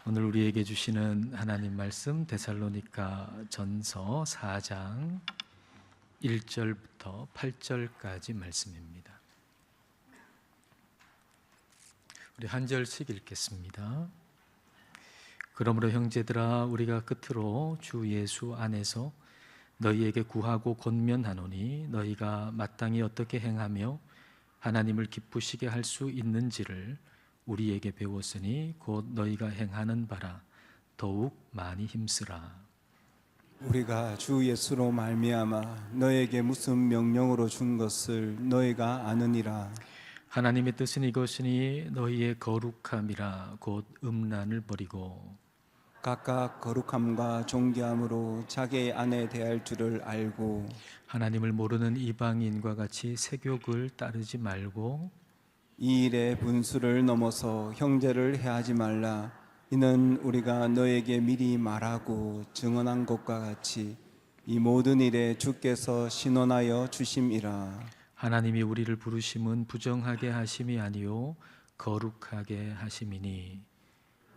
오늘 우리에게 주시는 하나님 말씀 데살로니가 전서 4장 1절부터 8절까지 말씀입니다. 우리 한 절씩 읽겠습니다. 그러므로 형제들아, 우리가 끝으로 주 예수 안에서 너희에게 구하고 권면하노니 너희가 마땅히 어떻게 행하며 하나님을 기쁘시게 할 수 있는지를 우리에게 배웠으니 곧 너희가 행하는 바라 더욱 많이 힘쓰라. 우리가 주 예수로 말미암아 너에게 무슨 명령으로 준 것을 너희가 아느니라. 하나님의 뜻은 이것이니 너희의 거룩함이라 곧 음란을 버리고 각각 거룩함과 존귀함으로 자기 아내 대할 줄을 알고 하나님을 모르는 이방인과 같이 세욕을 따르지 말고 이 일의 분수를 넘어서 형제를 해하지 말라. 이는 우리가 너에게 미리 말하고 증언한 것과 같이 이 모든 일에 주께서 신원하여 주심이라. 하나님이 우리를 부르심은 부정하게 하심이 아니요 거룩하게 하심이니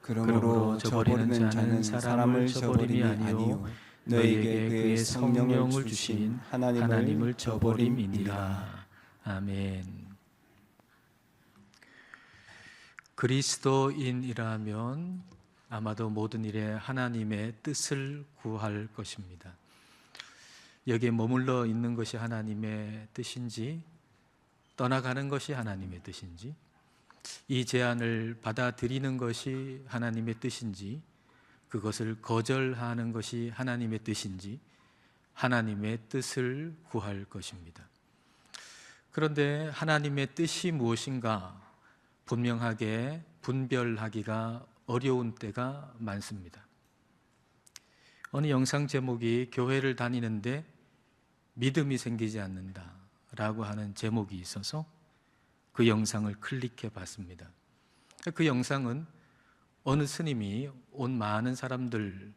그러므로 저버리는 자는 사람을 저버림이 아니요 너에게 그의 성령을 주신 하나님을 저버림이니라. 아멘. 그리스도인이라면 아마도 모든 일에 하나님의 뜻을 구할 것입니다. 여기에 머물러 있는 것이 하나님의 뜻인지 떠나가는 것이 하나님의 뜻인지 이 제안을 받아들이는 것이 하나님의 뜻인지 그것을 거절하는 것이 하나님의 뜻인지 하나님의 뜻을 구할 것입니다. 그런데 하나님의 뜻이 무엇인가 분명하게 분별하기가 어려운 때가 많습니다. 어느 영상 제목이 교회를 다니는데 믿음이 생기지 않는다라고 하는 제목이 있어서 그 영상을 클릭해 봤습니다. 그 영상은 어느 스님이 온 많은 사람들한테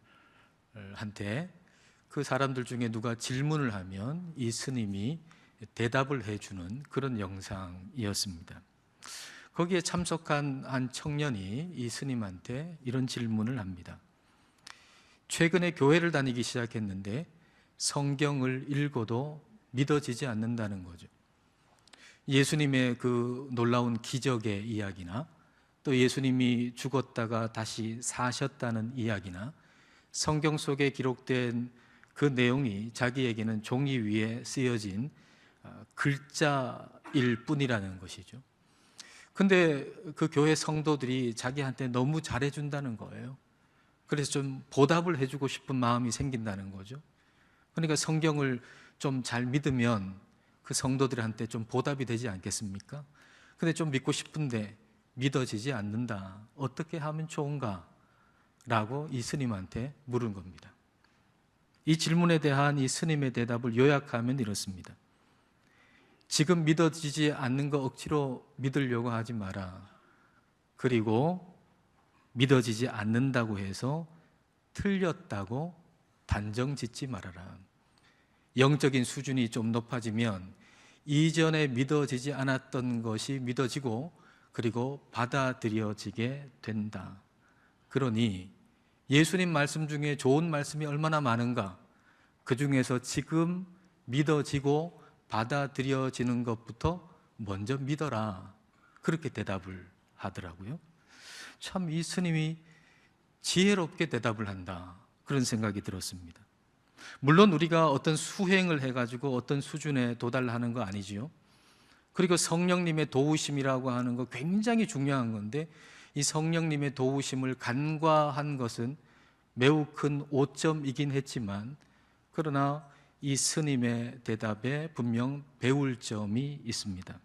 그 사람들 중에 누가 질문을 하면 이 스님이 대답을 해주는 그런 영상이었습니다. 거기에 참석한 한 청년이 이 스님한테 이런 질문을 합니다. 최근에 교회를 다니기 시작했는데 성경을 읽어도 믿어지지 않는다는 거죠. 예수님의 그 놀라운 기적의 이야기나 또 예수님이 죽었다가 다시 사셨다는 이야기나 성경 속에 기록된 그 내용이 자기에게는 종이 위에 쓰여진 글자일 뿐이라는 것이죠. 근데 그 교회 성도들이 자기한테 너무 잘해준다는 거예요. 그래서 좀 보답을 해주고 싶은 마음이 생긴다는 거죠. 그러니까 성경을 좀 잘 믿으면 그 성도들한테 좀 보답이 되지 않겠습니까? 근데 좀 믿고 싶은데 믿어지지 않는다. 어떻게 하면 좋은가? 라고 이 스님한테 물은 겁니다. 이 질문에 대한 이 스님의 대답을 요약하면 이렇습니다. 지금 믿어지지 않는 거 억지로 믿으려고 하지 마라. 그리고 믿어지지 않는다고 해서 틀렸다고 단정 짓지 말아라. 영적인 수준이 좀 높아지면 이전에 믿어지지 않았던 것이 믿어지고 그리고 받아들여지게 된다. 그러니 예수님 말씀 중에 좋은 말씀이 얼마나 많은가? 그 중에서 지금 믿어지고 받아들여지는 것부터 먼저 믿어라. 그렇게 대답을 하더라고요. 참 이 스님이 지혜롭게 대답을 한다. 그런 생각이 들었습니다. 물론 우리가 어떤 수행을 해가지고 어떤 수준에 도달하는 거 아니지요. 그리고 성령님의 도우심이라고 하는 거 굉장히 중요한 건데 이 성령님의 도우심을 간과한 것은 매우 큰 오점이긴 했지만 그러나 이 스님의 대답에 분명 배울 점이 있습니다.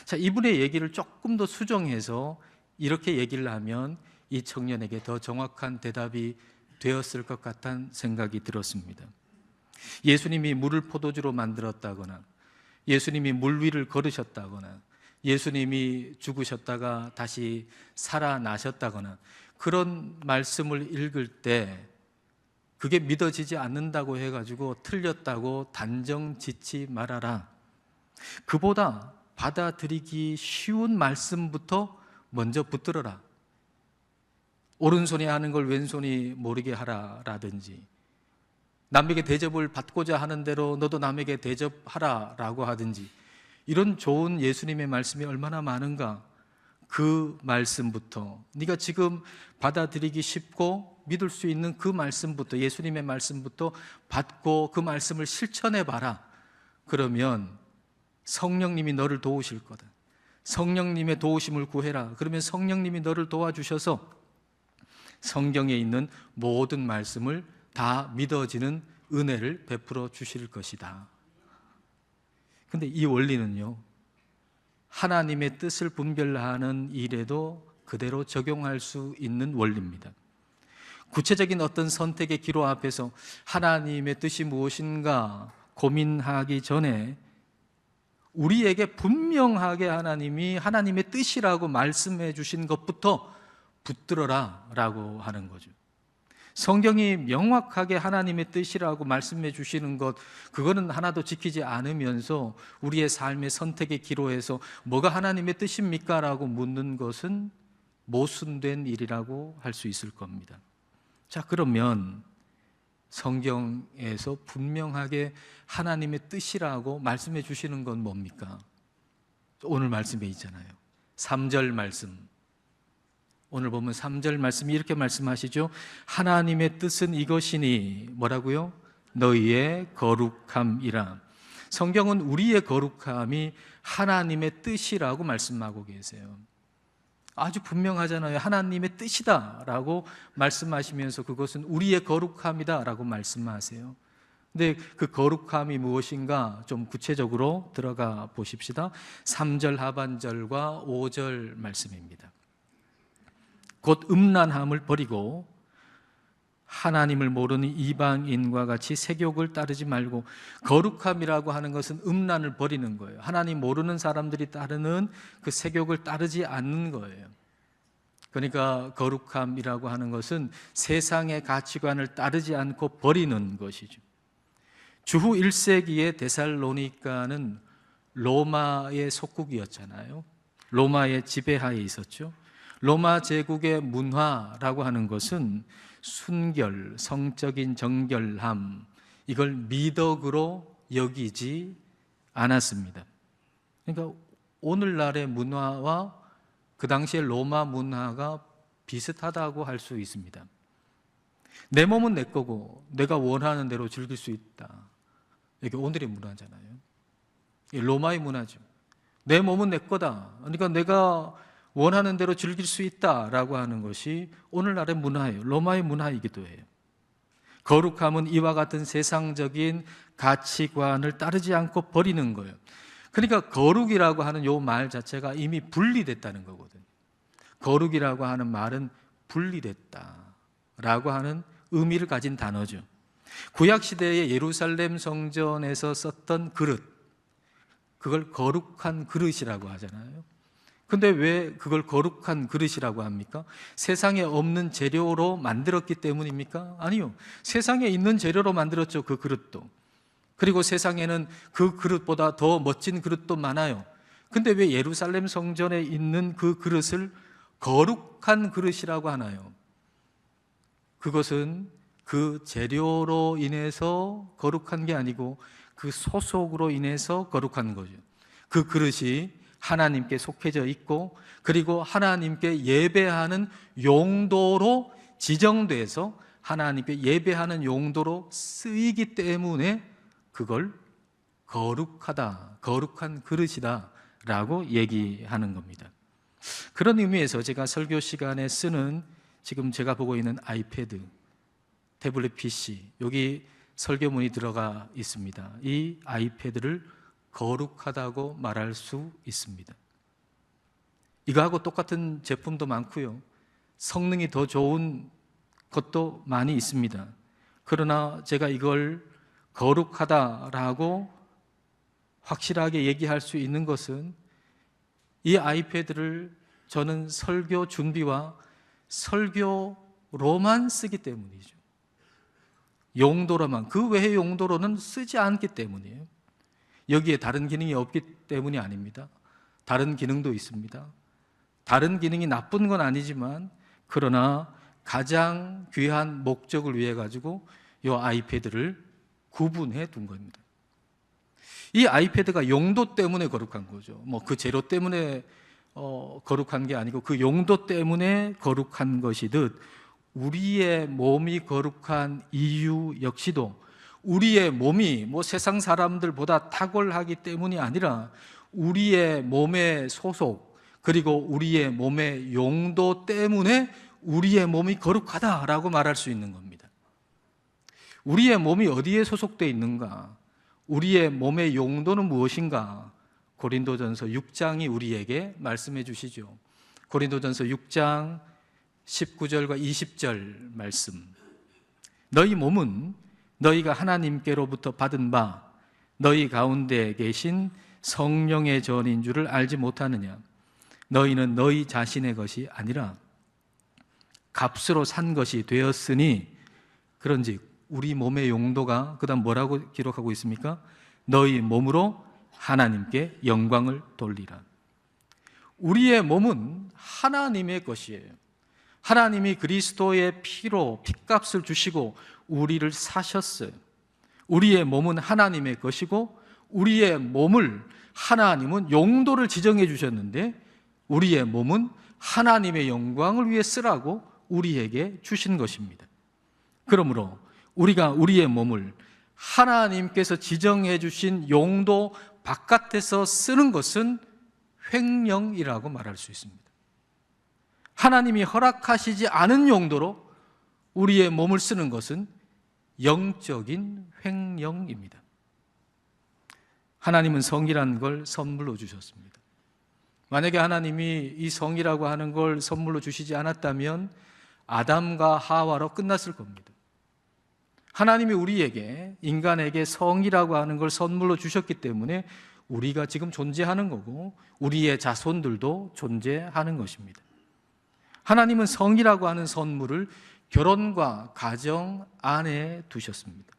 자, 이분의 얘기를 조금 더 수정해서 이렇게 얘기를 하면 이 청년에게 더 정확한 대답이 되었을 것 같다는 생각이 들었습니다. 예수님이 물을 포도주로 만들었다거나 예수님이 물 위를 걸으셨다거나 예수님이 죽으셨다가 다시 살아나셨다거나 그런 말씀을 읽을 때 그게 믿어지지 않는다고 해가지고 틀렸다고 단정 짓지 말아라. 그보다 받아들이기 쉬운 말씀부터 먼저 붙들어라. 오른손이 하는 걸 왼손이 모르게 하라라든지, 남에게 대접을 받고자 하는 대로 너도 남에게 대접하라라고 하든지, 이런 좋은 예수님의 말씀이 얼마나 많은가. 그 말씀부터, 네가 지금 받아들이기 쉽고 믿을 수 있는 그 말씀부터, 예수님의 말씀부터 받고 그 말씀을 실천해 봐라. 그러면 성령님이 너를 도우실 거다. 성령님의 도우심을 구해라. 그러면 성령님이 너를 도와주셔서 성경에 있는 모든 말씀을 다 믿어지는 은혜를 베풀어 주실 것이다. 근데 이 원리는요, 하나님의 뜻을 분별하는 일에도 그대로 적용할 수 있는 원리입니다. 구체적인 어떤 선택의 기로 앞에서 하나님의 뜻이 무엇인가 고민하기 전에 우리에게 분명하게 하나님이 하나님의 뜻이라고 말씀해 주신 것부터 붙들어라 라고 하는 거죠. 성경이 명확하게 하나님의 뜻이라고 말씀해 주시는 것, 그거는 하나도 지키지 않으면서 우리의 삶의 선택의 기로에서 뭐가 하나님의 뜻입니까? 라고 묻는 것은 모순된 일이라고 할 수 있을 겁니다. 자, 그러면 성경에서 분명하게 하나님의 뜻이라고 말씀해 주시는 건 뭡니까? 오늘 말씀에 있잖아요. 3절 말씀. 오늘 보면 3절 말씀이 이렇게 말씀하시죠. 하나님의 뜻은 이것이니 뭐라고요? 너희의 거룩함이라. 성경은 우리의 거룩함이 하나님의 뜻이라고 말씀하고 계세요. 아주 분명하잖아요. 하나님의 뜻이다 라고 말씀하시면서 그것은 우리의 거룩함이다 라고 말씀하세요. 근데 그 거룩함이 무엇인가 좀 구체적으로 들어가 보십시다. 3절 하반절과 5절 말씀입니다. 곧 음란함을 버리고 하나님을 모르는 이방인과 같이 세욕을 따르지 말고. 거룩함이라고 하는 것은 음란을 버리는 거예요. 하나님 모르는 사람들이 따르는 그 세욕을 따르지 않는 거예요. 그러니까 거룩함이라고 하는 것은 세상의 가치관을 따르지 않고 버리는 것이죠. 주후 1세기의 데살로니가는 로마의 속국이었잖아요. 로마의 지배하에 있었죠. 로마 제국의 문화라고 하는 것은 순결, 성적인 정결함, 이걸 미덕으로 여기지 않았습니다. 그러니까 오늘날의 문화와 그 당시의 로마 문화가 비슷하다고 할 수 있습니다. 내 몸은 내 거고 내가 원하는 대로 즐길 수 있다. 이게 오늘의 문화잖아요. 로마의 문화죠. 내 몸은 내 거다. 그러니까 내가 원하는 대로 즐길 수 있다라고 하는 것이 오늘날의 문화예요. 로마의 문화이기도 해요. 거룩함은 이와 같은 세상적인 가치관을 따르지 않고 버리는 거예요. 그러니까 거룩이라고 하는 이 말 자체가 이미 분리됐다는 거거든요. 거룩이라고 하는 말은 분리됐다라고 하는 의미를 가진 단어죠. 구약시대의 예루살렘 성전에서 썼던 그릇, 그걸 거룩한 그릇이라고 하잖아요. 근데 왜 그걸 거룩한 그릇이라고 합니까? 세상에 없는 재료로 만들었기 때문입니까? 아니요. 세상에 있는 재료로 만들었죠, 그 그릇도. 그리고 세상에는 그 그릇보다 더 멋진 그릇도 많아요. 근데 왜 예루살렘 성전에 있는 그 그릇을 거룩한 그릇이라고 하나요? 그것은 그 재료로 인해서 거룩한 게 아니고 그 소속으로 인해서 거룩한 거죠. 그 그릇이 하나님께 속해져 있고 그리고 하나님께 예배하는 용도로 지정돼서 하나님께 예배하는 용도로 쓰이기 때문에 그걸 거룩하다, 거룩한 그릇이다 라고 얘기하는 겁니다. 그런 의미에서 제가 설교 시간에 쓰는 지금 제가 보고 있는 아이패드, 태블릿 PC, 여기 설교문이 들어가 있습니다. 이 아이패드를 거룩하다고 말할 수 있습니다. 이거하고 똑같은 제품도 많고요. 성능이 더 좋은 것도 많이 있습니다. 그러나 제가 이걸 거룩하다라고 확실하게 얘기할 수 있는 것은 이 아이패드를 저는 설교 준비와 설교로만 쓰기 때문이죠. 용도로만, 그 외의 용도로는 쓰지 않기 때문이에요. 여기에 다른 기능이 없기 때문이 아닙니다. 다른 기능도 있습니다. 다른 기능이 나쁜 건 아니지만 그러나 가장 귀한 목적을 위해 가지고 이 아이패드를 구분해 둔 겁니다. 이 아이패드가 용도 때문에 거룩한 거죠. 뭐 그 재료 때문에 거룩한 게 아니고 그 용도 때문에 거룩한 것이듯 우리의 몸이 거룩한 이유 역시도 우리의 몸이 뭐 세상 사람들보다 탁월하기 때문이 아니라 우리의 몸의 소속 그리고 우리의 몸의 용도 때문에 우리의 몸이 거룩하다라고 말할 수 있는 겁니다. 우리의 몸이 어디에 소속되어 있는가? 우리의 몸의 용도는 무엇인가? 고린도전서 6장이 우리에게 말씀해 주시죠. 고린도전서 6장 19절과 20절 말씀. 너희 몸은 너희가 하나님께로부터 받은 바 너희 가운데 계신 성령의 전인 줄을 알지 못하느냐? 너희는 너희 자신의 것이 아니라 값으로 산 것이 되었으니 그런즉 우리 몸의 용도가 그다음 뭐라고 기록하고 있습니까? 너희 몸으로 하나님께 영광을 돌리라. 우리의 몸은 하나님의 것이에요. 하나님이 그리스도의 피로 핏값을 주시고 우리를 사셨어요. 우리의 몸은 하나님의 것이고 우리의 몸을 하나님은 용도를 지정해 주셨는데 우리의 몸은 하나님의 영광을 위해 쓰라고 우리에게 주신 것입니다. 그러므로 우리가 우리의 몸을 하나님께서 지정해 주신 용도 바깥에서 쓰는 것은 횡령이라고 말할 수 있습니다. 하나님이 허락하시지 않은 용도로 우리의 몸을 쓰는 것은 영적인 횡령입니다. 하나님은 성이라는 걸 선물로 주셨습니다. 만약에 하나님이 이 성이라고 하는 걸 선물로 주시지 않았다면 아담과 하와로 끝났을 겁니다. 하나님이 우리에게, 인간에게 성이라고 하는 걸 선물로 주셨기 때문에 우리가 지금 존재하는 거고 우리의 자손들도 존재하는 것입니다. 하나님은 성이라고 하는 선물을 결혼과 가정 안에 두셨습니다.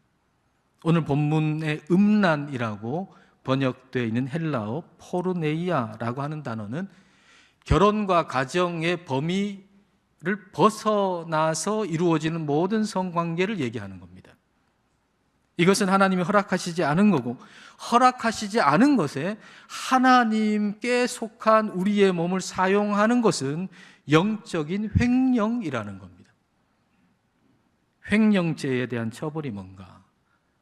오늘 본문의 음란이라고 번역되어 있는 헬라어 포르네이아라고 하는 단어는 결혼과 가정의 범위를 벗어나서 이루어지는 모든 성관계를 얘기하는 겁니다. 이것은 하나님이 허락하시지 않은 거고 허락하시지 않은 것에 하나님께 속한 우리의 몸을 사용하는 것은 영적인 횡령이라는 겁니다. 횡령죄에 대한 처벌이 뭔가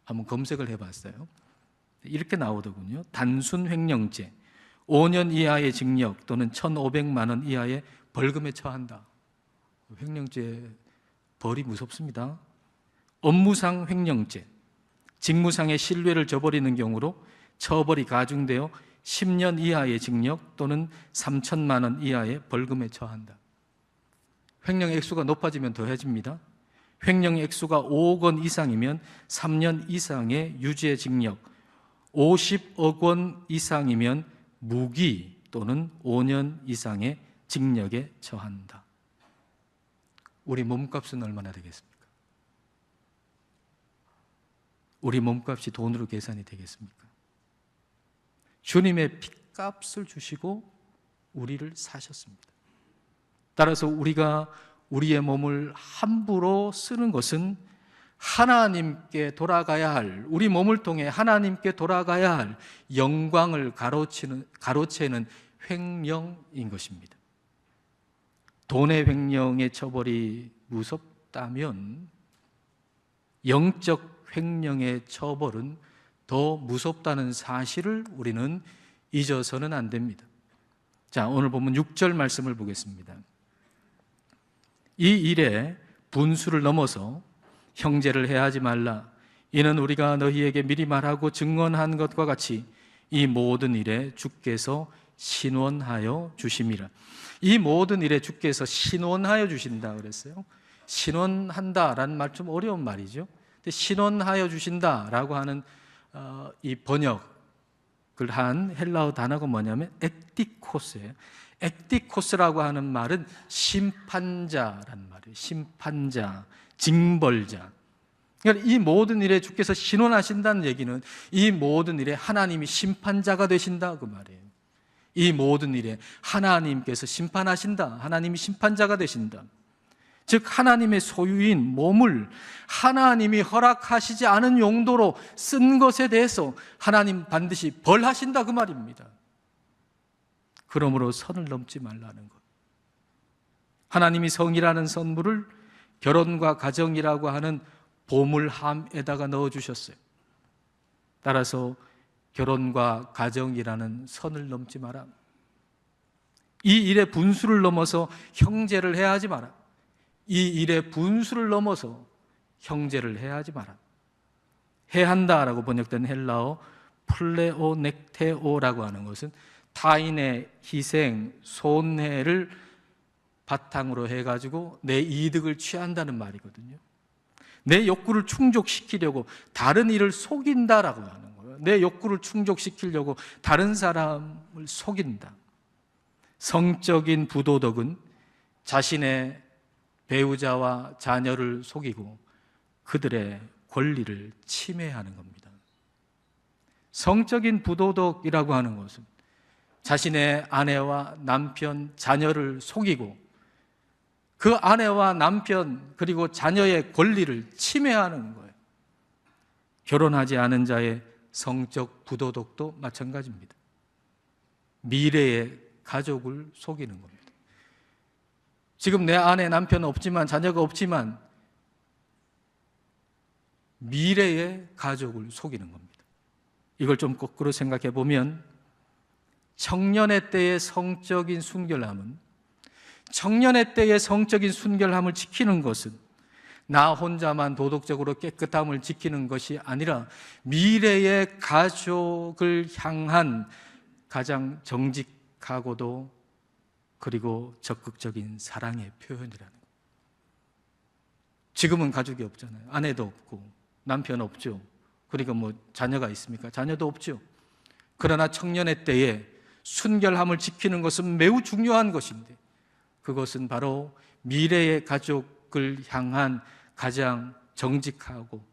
한번 검색을 해봤어요. 이렇게 나오더군요. 단순 횡령죄 5년 이하의 징역 또는 1,500만 원 이하의 벌금에 처한다. 횡령죄 벌이 무섭습니다. 업무상 횡령죄 직무상의 신뢰를 저버리는 경우로 처벌이 가중되어 10년 이하의 징역 또는 3천만 원 이하의 벌금에 처한다. 횡령 액수가 높아지면 더해집니다. 횡령 액수가 5억 원 이상이면 3년 이상의 유죄 징역, 50억 원 이상이면 무기 또는 5년 이상의 징역에 처한다. 우리 몸값은 얼마나 되겠습니까? 우리 몸값이 돈으로 계산이 되겠습니까? 주님의 핏값을 주시고 우리를 사셨습니다. 따라서 우리가 우리의 몸을 함부로 쓰는 것은 하나님께 돌아가야 할, 우리 몸을 통해 하나님께 돌아가야 할 영광을 가로채는 횡령인 것입니다. 돈의 횡령의 처벌이 무섭다면 영적 횡령의 처벌은 더 무섭다는 사실을 우리는 잊어서는 안 됩니다. 자, 오늘 보면 6절 말씀을 보겠습니다. 이 일에 분수를 넘어서 형제를 해하지 말라. 이는 우리가 너희에게 미리 말하고 증언한 것과 같이 이 모든 일에 주께서 신원하여 주심이라. 이 모든 일에 주께서 신원하여 주신다 그랬어요. 신원한다라는 말 좀 어려운 말이죠. 근데 신원하여 주신다라고 하는 이 번역을 한 헬라어 단어가 뭐냐면 ektikos예요. ektikos라고 하는 말은 심판자란 말이에요. 심판자, 징벌자. 그러니까 이 모든 일에 주께서 신원하신다는 얘기는 이 모든 일에 하나님이 심판자가 되신다 그 말이에요. 이 모든 일에 하나님께서 심판하신다. 하나님이 심판자가 되신다. 즉 하나님의 소유인 몸을 하나님이 허락하시지 않은 용도로 쓴 것에 대해서 하나님 반드시 벌하신다 그 말입니다. 그러므로 선을 넘지 말라는 것. 하나님이 성이라는 선물을 결혼과 가정이라고 하는 보물함에다가 넣어주셨어요. 따라서 결혼과 가정이라는 선을 넘지 마라. 이 일의 분수를 넘어서 형제를 해야 하지 마라. 이 일의 분수를 넘어서 형제를 해야 하지 마라. 해야 한다라고 번역된 헬라어 플레오넥테오라고 하는 것은 타인의 희생, 손해를 바탕으로 해가지고 내 이득을 취한다는 말이거든요. 내 욕구를 충족시키려고 다른 이를 속인다라고 하는 거예요. 내 욕구를 충족시키려고 다른 사람을 속인다. 성적인 부도덕은 자신의 배우자와 자녀를 속이고 그들의 권리를 침해하는 겁니다. 성적인 부도덕이라고 하는 것은 자신의 아내와 남편, 자녀를 속이고 그 아내와 남편 그리고 자녀의 권리를 침해하는 거예요. 결혼하지 않은 자의 성적 부도덕도 마찬가지입니다. 미래의 가족을 속이는 겁니다. 지금 내 아내, 남편 없지만, 자녀가 없지만 미래의 가족을 속이는 겁니다. 이걸 좀 거꾸로 생각해 보면 청년의 때의 성적인 순결함은, 청년의 때의 성적인 순결함을 지키는 것은 나 혼자만 도덕적으로 깨끗함을 지키는 것이 아니라 미래의 가족을 향한 가장 정직하고도 그리고 적극적인 사랑의 표현이라는 거예요. 지금은 가족이 없잖아요. 아내도 없고 남편 없죠. 그리고 뭐 자녀가 있습니까? 자녀도 없죠. 그러나 청년의 때에 순결함을 지키는 것은 매우 중요한 것인데 그것은 바로 미래의 가족을 향한 가장 정직하고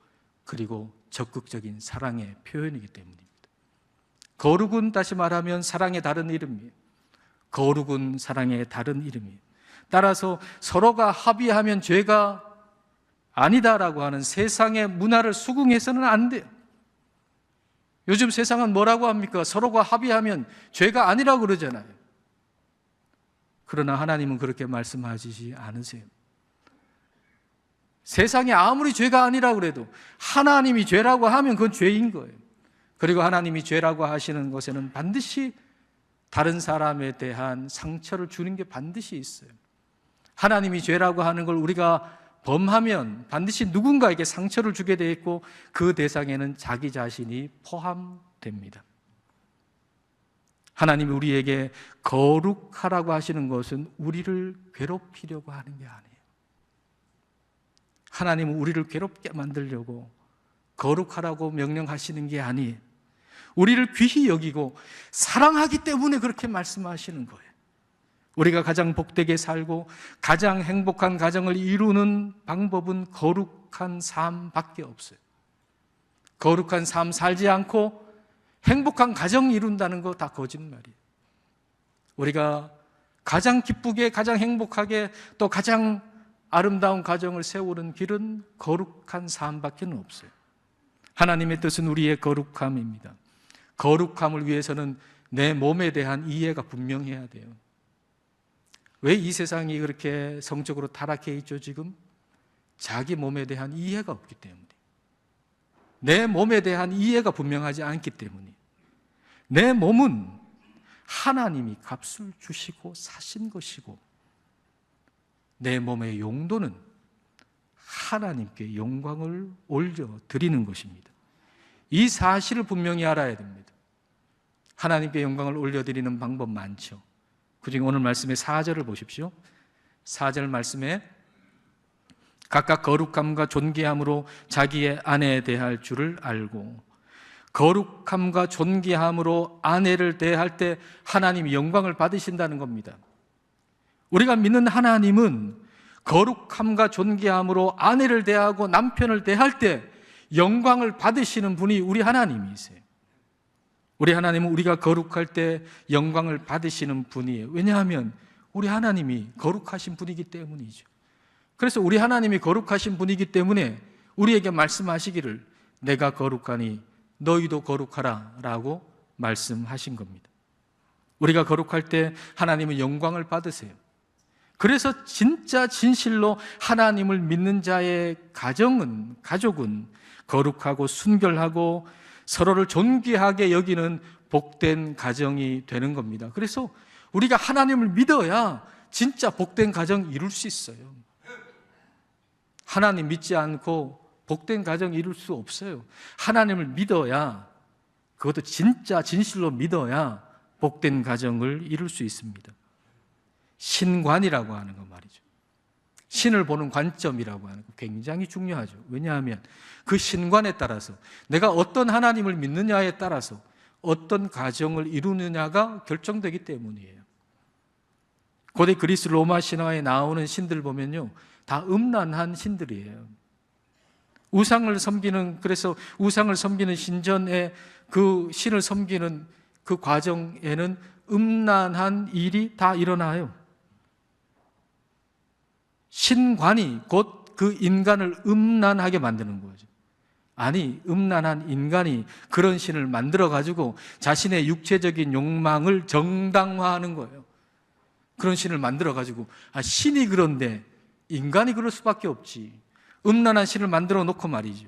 그리고 적극적인 사랑의 표현이기 때문입니다. 거룩은 다시 말하면 사랑의 다른 이름이에요. 거룩은 사랑의 다른 이름이에요. 따라서 서로가 합의하면 죄가 아니다라고 하는 세상의 문화를 수긍해서는 안 돼요. 요즘 세상은 뭐라고 합니까? 서로가 합의하면 죄가 아니라고 그러잖아요. 그러나 하나님은 그렇게 말씀하시지 않으세요. 세상에 아무리 죄가 아니라고 그래도 하나님이 죄라고 하면 그건 죄인 거예요. 그리고 하나님이 죄라고 하시는 것에는 반드시 다른 사람에 대한 상처를 주는 게 반드시 있어요. 하나님이 죄라고 하는 걸 우리가 범하면 반드시 누군가에게 상처를 주게 돼 있고 그 대상에는 자기 자신이 포함됩니다. 하나님이 우리에게 거룩하라고 하시는 것은 우리를 괴롭히려고 하는 게 아니에요. 하나님은 우리를 괴롭게 만들려고 거룩하라고 명령하시는 게 아니에요. 우리를 귀히 여기고 사랑하기 때문에 그렇게 말씀하시는 거예요. 우리가 가장 복되게 살고 가장 행복한 가정을 이루는 방법은 거룩한 삶밖에 없어요. 거룩한 삶 살지 않고 행복한 가정 이룬다는 거 다 거짓말이에요. 우리가 가장 기쁘게 가장 행복하게 또 가장 아름다운 가정을 세우는 길은 거룩한 삶밖에 없어요. 하나님의 뜻은 우리의 거룩함입니다. 거룩함을 위해서는 내 몸에 대한 이해가 분명해야 돼요. 왜 이 세상이 그렇게 성적으로 타락해 있죠 지금? 자기 몸에 대한 이해가 없기 때문에, 내 몸에 대한 이해가 분명하지 않기 때문에. 내 몸은 하나님이 값을 주시고 사신 것이고 내 몸의 용도는 하나님께 영광을 올려드리는 것입니다. 이 사실을 분명히 알아야 됩니다. 하나님께 영광을 올려드리는 방법 많죠. 그중에 오늘 말씀의 4절을 보십시오. 4절 말씀에 각각 거룩함과 존귀함으로 자기의 아내에 대할 줄을 알고, 거룩함과 존귀함으로 아내를 대할 때 하나님이 영광을 받으신다는 겁니다. 우리가 믿는 하나님은 거룩함과 존귀함으로 아내를 대하고 남편을 대할 때 영광을 받으시는 분이 우리 하나님이세요. 우리 하나님은 우리가 거룩할 때 영광을 받으시는 분이에요. 왜냐하면 우리 하나님이 거룩하신 분이기 때문이죠. 그래서 우리 하나님이 거룩하신 분이기 때문에 우리에게 말씀하시기를 내가 거룩하니 너희도 거룩하라 라고 말씀하신 겁니다. 우리가 거룩할 때 하나님은 영광을 받으세요. 그래서 진짜 진실로 하나님을 믿는 자의 가족은 거룩하고 순결하고 서로를 존귀하게 여기는 복된 가정이 되는 겁니다. 그래서 우리가 하나님을 믿어야 진짜 복된 가정 이룰 수 있어요. 하나님 믿지 않고 복된 가정 이룰 수 없어요. 하나님을 믿어야, 그것도 진짜 진실로 믿어야 복된 가정을 이룰 수 있습니다. 신관이라고 하는 거 말이죠. 신을 보는 관점이라고 하는 거 굉장히 중요하죠. 왜냐하면 그 신관에 따라서 내가 어떤 하나님을 믿느냐에 따라서 어떤 가정을 이루느냐가 결정되기 때문이에요. 고대 그리스 로마 신화에 나오는 신들 보면요, 다 음란한 신들이에요. 그래서 우상을 섬기는 신전에 그 신을 섬기는 그 과정에는 음란한 일이 다 일어나요. 신관이 곧 그 인간을 음란하게 만드는 거죠. 아니, 음란한 인간이 그런 신을 만들어가지고 자신의 육체적인 욕망을 정당화하는 거예요. 그런 신을 만들어가지고, 신이 그런데 인간이 그럴 수밖에 없지. 음란한 신을 만들어 놓고 말이죠.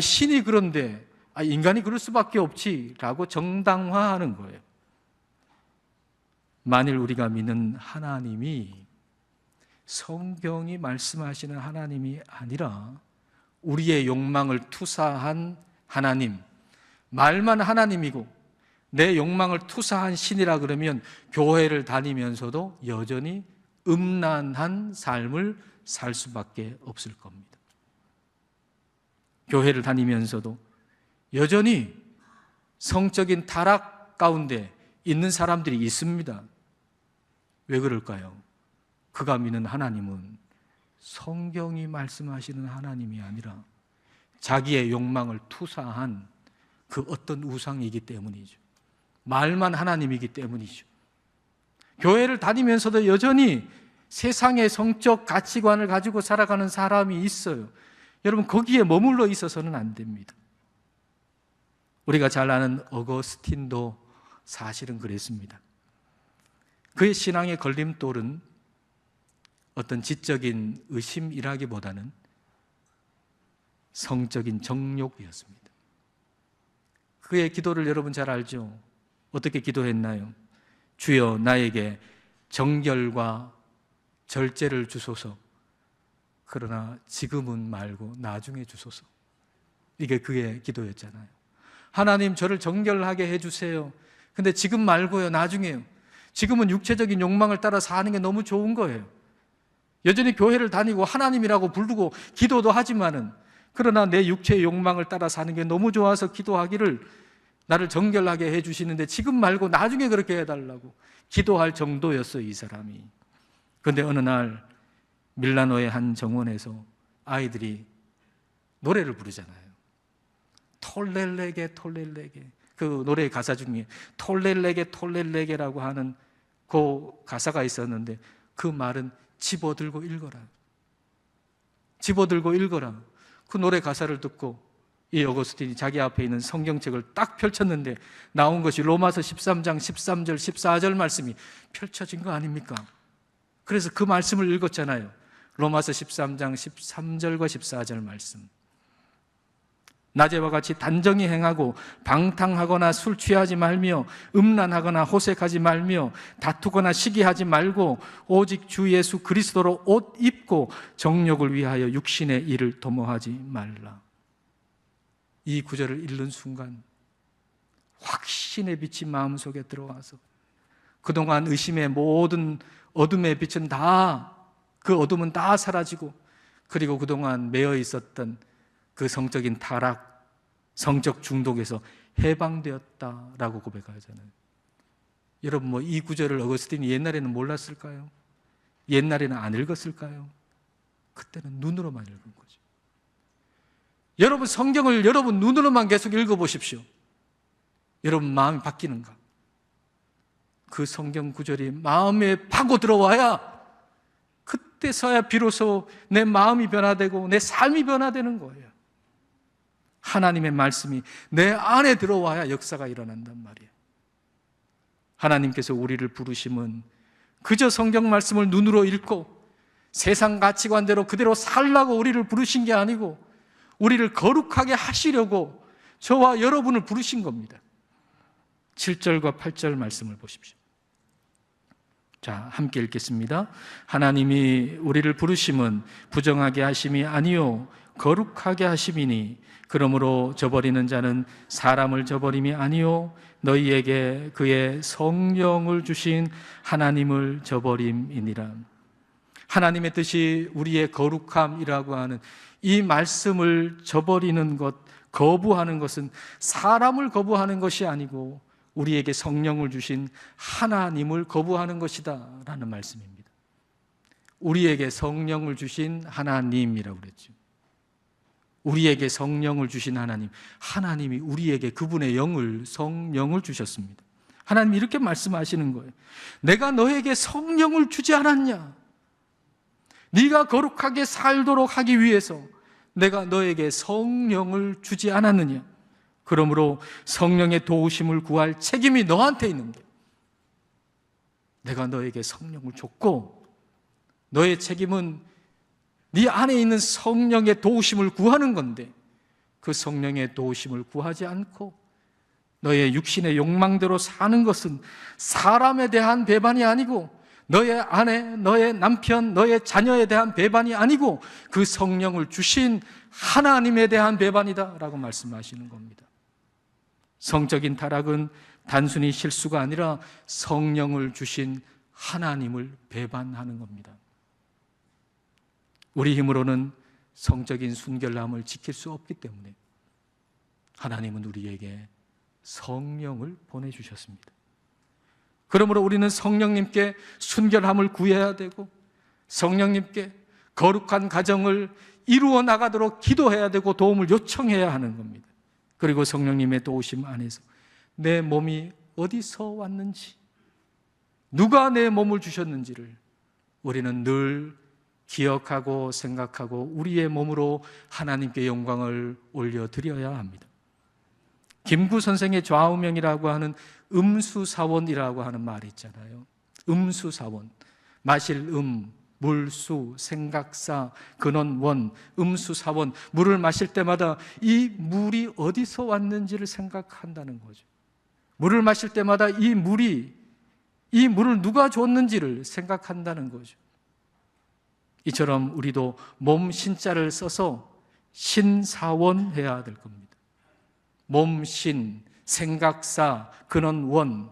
신이 그런데 인간이 그럴 수밖에 없지 라고 정당화하는 거예요. 만일 우리가 믿는 하나님이 성경이 말씀하시는 하나님이 아니라 우리의 욕망을 투사한 하나님, 말만 하나님이고 내 욕망을 투사한 신이라 그러면 교회를 다니면서도 여전히 음란한 삶을 살 수밖에 없을 겁니다. 교회를 다니면서도 여전히 성적인 타락 가운데 있는 사람들이 있습니다. 왜 그럴까요? 그가 믿는 하나님은 성경이 말씀하시는 하나님이 아니라 자기의 욕망을 투사한 그 어떤 우상이기 때문이죠. 말만 하나님이기 때문이죠. 교회를 다니면서도 여전히 세상의 성적 가치관을 가지고 살아가는 사람이 있어요. 여러분, 거기에 머물러 있어서는 안 됩니다. 우리가 잘 아는 어거스틴도 사실은 그랬습니다. 그의 신앙의 걸림돌은 어떤 지적인 의심이라기보다는 성적인 정욕이었습니다. 그의 기도를 여러분 잘 알죠? 어떻게 기도했나요? 주여 나에게 정결과 절제를 주소서. 그러나 지금은 말고 나중에 주소서. 이게 그의 기도였잖아요. 하나님, 저를 정결하게 해주세요. 근데 지금 말고요, 나중에요. 지금은 육체적인 욕망을 따라 사는 게 너무 좋은 거예요. 여전히 교회를 다니고 하나님이라고 부르고 기도도 하지만은, 그러나 내 육체의 욕망을 따라 사는 게 너무 좋아서 기도하기를 나를 정결하게 해주시는데 지금 말고 나중에 그렇게 해달라고 기도할 정도였어요, 이 사람이. 그런데 어느 날 밀라노의 한 정원에서 아이들이 노래를 부르잖아요. 톨렐레게 톨렐레게. 그 노래의 가사 중에 톨렐레게 톨렐레게라고 하는 그 가사가 있었는데, 그 말은 집어들고 읽어라. 집어들고 읽어라. 그 노래 가사를 듣고 이 어거스틴이 자기 앞에 있는 성경책을 딱 펼쳤는데 나온 것이 로마서 13장 13절 14절 말씀이 펼쳐진 거 아닙니까? 그래서 그 말씀을 읽었잖아요. 로마서 13장 13절과 14절 말씀. 낮에와 같이 단정히 행하고 방탕하거나 술 취하지 말며 음란하거나 호색하지 말며 다투거나 시기하지 말고 오직 주 예수 그리스도로 옷 입고 정욕을 위하여 육신의 일을 도모하지 말라. 이 구절을 읽는 순간 확신의 빛이 마음속에 들어와서 그동안 의심의 모든 어둠의 빛은 그 어둠은 다 사라지고, 그리고 그동안 매여 있었던 그 성적인 타락, 성적 중독에서 해방되었다라고 고백하잖아요. 여러분, 이 구절을 어거스틴이 옛날에는 몰랐을까요? 옛날에는 안 읽었을까요? 그때는 눈으로만 읽은 거죠. 여러분, 성경을 여러분 눈으로만 계속 읽어보십시오. 여러분 마음이 바뀌는가? 그 성경 구절이 마음에 파고 들어와야 그때서야 비로소 내 마음이 변화되고 내 삶이 변화되는 거예요. 하나님의 말씀이 내 안에 들어와야 역사가 일어난단 말이에요. 하나님께서 우리를 부르심은 그저 성경 말씀을 눈으로 읽고 세상 가치관대로 그대로 살라고 우리를 부르신 게 아니고 우리를 거룩하게 하시려고 저와 여러분을 부르신 겁니다. 7절과 8절 말씀을 보십시오. 자, 함께 읽겠습니다. 하나님이 우리를 부르심은 부정하게 하심이 아니요 거룩하게 하심이니 그러므로 저버리는 자는 사람을 저버림이 아니요 너희에게 그의 성령을 주신 하나님을 저버림이니라. 하나님의 뜻이 우리의 거룩함이라고 하는 이 말씀을 저버리는 것, 거부하는 것은 사람을 거부하는 것이 아니고 우리에게 성령을 주신 하나님을 거부하는 것이다 라는 말씀입니다. 우리에게 성령을 주신 하나님이라고 그랬죠. 우리에게 성령을 주신 하나님, 하나님이 우리에게 그분의 영을, 성령을 주셨습니다. 하나님이 이렇게 말씀하시는 거예요. 내가 너에게 성령을 주지 않았냐? 네가 거룩하게 살도록 하기 위해서 내가 너에게 성령을 주지 않았느냐? 그러므로 성령의 도우심을 구할 책임이 너한테 있는데 내가 너에게 성령을 줬고 너의 책임은 네 안에 있는 성령의 도우심을 구하는 건데 그 성령의 도우심을 구하지 않고 너의 육신의 욕망대로 사는 것은 사람에 대한 배반이 아니고 너의 아내, 너의 남편, 너의 자녀에 대한 배반이 아니고 그 성령을 주신 하나님에 대한 배반이다 라고 말씀하시는 겁니다. 성적인 타락은 단순히 실수가 아니라 성령을 주신 하나님을 배반하는 겁니다. 우리 힘으로는 성적인 순결함을 지킬 수 없기 때문에 하나님은 우리에게 성령을 보내주셨습니다. 그러므로 우리는 성령님께 순결함을 구해야 되고 성령님께 거룩한 가정을 이루어 나가도록 기도해야 되고 도움을 요청해야 하는 겁니다. 그리고 성령님의 도우심 안에서 내 몸이 어디서 왔는지, 누가 내 몸을 주셨는지를 우리는 늘 기억하고 생각하고 우리의 몸으로 하나님께 영광을 올려드려야 합니다. 김구 선생의 좌우명이라고 하는 음수사원이라고 하는 말이 있잖아요. 음수사원, 마실 물수, 생각사, 근원원, 음수사원. 물을 마실 때마다 이 물이 어디서 왔는지를 생각한다는 거죠. 물을 마실 때마다 이 물을 누가 줬는지를 생각한다는 거죠. 이처럼 우리도 몸 신자를 써서 신사원해야 될 겁니다. 몸신, 생각사, 근원원.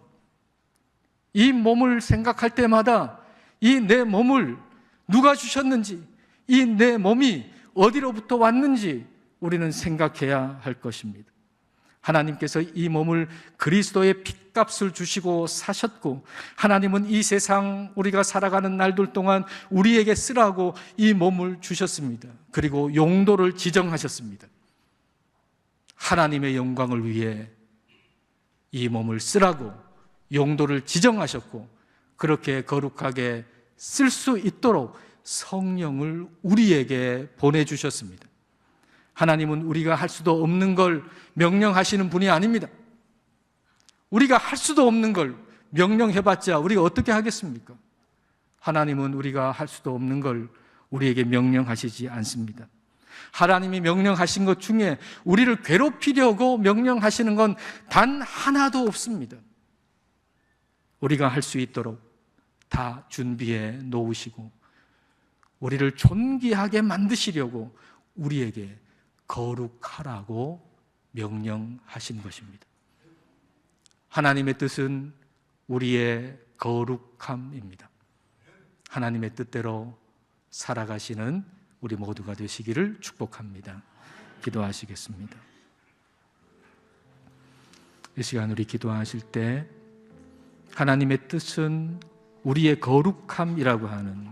이 몸을 생각할 때마다 이 내 몸을 누가 주셨는지, 이 내 몸이 어디로부터 왔는지 우리는 생각해야 할 것입니다. 하나님께서 이 몸을 그리스도의 핏값을 주시고 사셨고 하나님은 이 세상 우리가 살아가는 날들 동안 우리에게 쓰라고 이 몸을 주셨습니다. 그리고 용도를 지정하셨습니다. 하나님의 영광을 위해 이 몸을 쓰라고 용도를 지정하셨고 그렇게 거룩하게 쓸 수 있도록 성령을 우리에게 보내주셨습니다. 하나님은 우리가 할 수도 없는 걸 명령하시는 분이 아닙니다. 우리가 할 수도 없는 걸 명령해봤자 우리가 어떻게 하겠습니까? 하나님은 우리가 할 수도 없는 걸 우리에게 명령하시지 않습니다. 하나님이 명령하신 것 중에 우리를 괴롭히려고 명령하시는 건 단 하나도 없습니다. 우리가 할 수 있도록 다 준비해 놓으시고 우리를 존귀하게 만드시려고 우리에게 거룩하라고 명령하신 것입니다. 하나님의 뜻은 우리의 거룩함입니다. 하나님의 뜻대로 살아가시는 우리 모두가 되시기를 축복합니다. 기도하시겠습니다. 이 시간 우리 기도하실 때 하나님의 뜻은 우리의 거룩함이라고 하는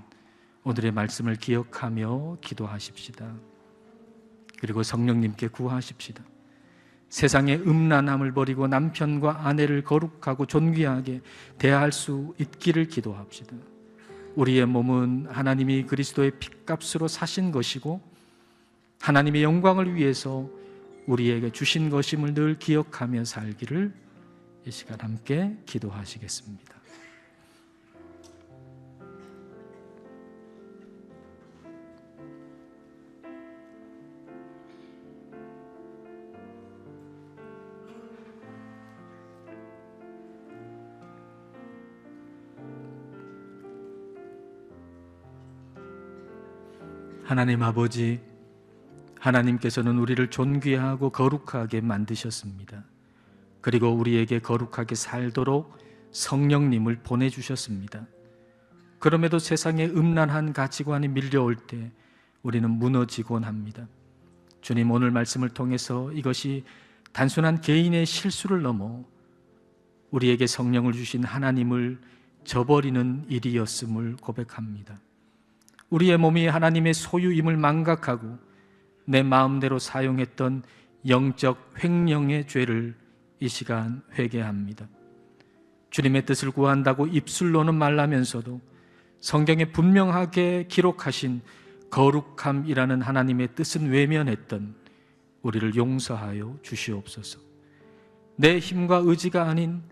오늘의 말씀을 기억하며 기도하십시다. 그리고 성령님께 구하십시다. 세상의 음란함을 버리고 남편과 아내를 거룩하고 존귀하게 대할 수 있기를 기도합시다. 우리의 몸은 하나님이 그리스도의 핏값으로 사신 것이고 하나님의 영광을 위해서 우리에게 주신 것임을 늘 기억하며 살기를 이 시간 함께 기도하시겠습니다. 하나님 아버지, 하나님께서는 우리를 존귀하고 거룩하게 만드셨습니다. 그리고 우리에게 거룩하게 살도록 성령님을 보내주셨습니다. 그럼에도 세상의 음란한 가치관이 밀려올 때 우리는 무너지곤 합니다. 주님, 오늘 말씀을 통해서 이것이 단순한 개인의 실수를 넘어 우리에게 성령을 주신 하나님을 저버리는 일이었음을 고백합니다. 우리의 몸이 하나님의 소유임을 망각하고 내 마음대로 사용했던 영적 횡령의 죄를 이 시간 회개합니다. 주님의 뜻을 구한다고 입술로는 말하면서도 성경에 분명하게 기록하신 거룩함이라는 하나님의 뜻은 외면했던 우리를 용서하여 주시옵소서. 내 힘과 의지가 아닌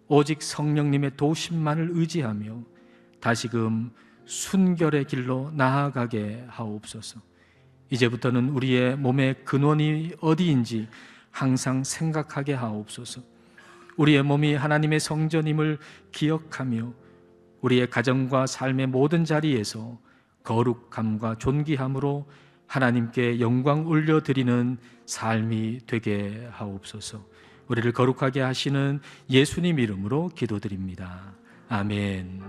오직 성령님의 도심만을 의지하며 다시금 순결의 길로 나아가게 하옵소서. 이제부터는 우리의 몸의 근원이 어디인지 항상 생각하게 하옵소서. 우리의 몸이 하나님의 성전임을 기억하며 우리의 가정과 삶의 모든 자리에서 거룩함과 존귀함으로 하나님께 영광 올려드리는 삶이 되게 하옵소서. 우리를 거룩하게 하시는 예수님 이름으로 기도드립니다. 아멘.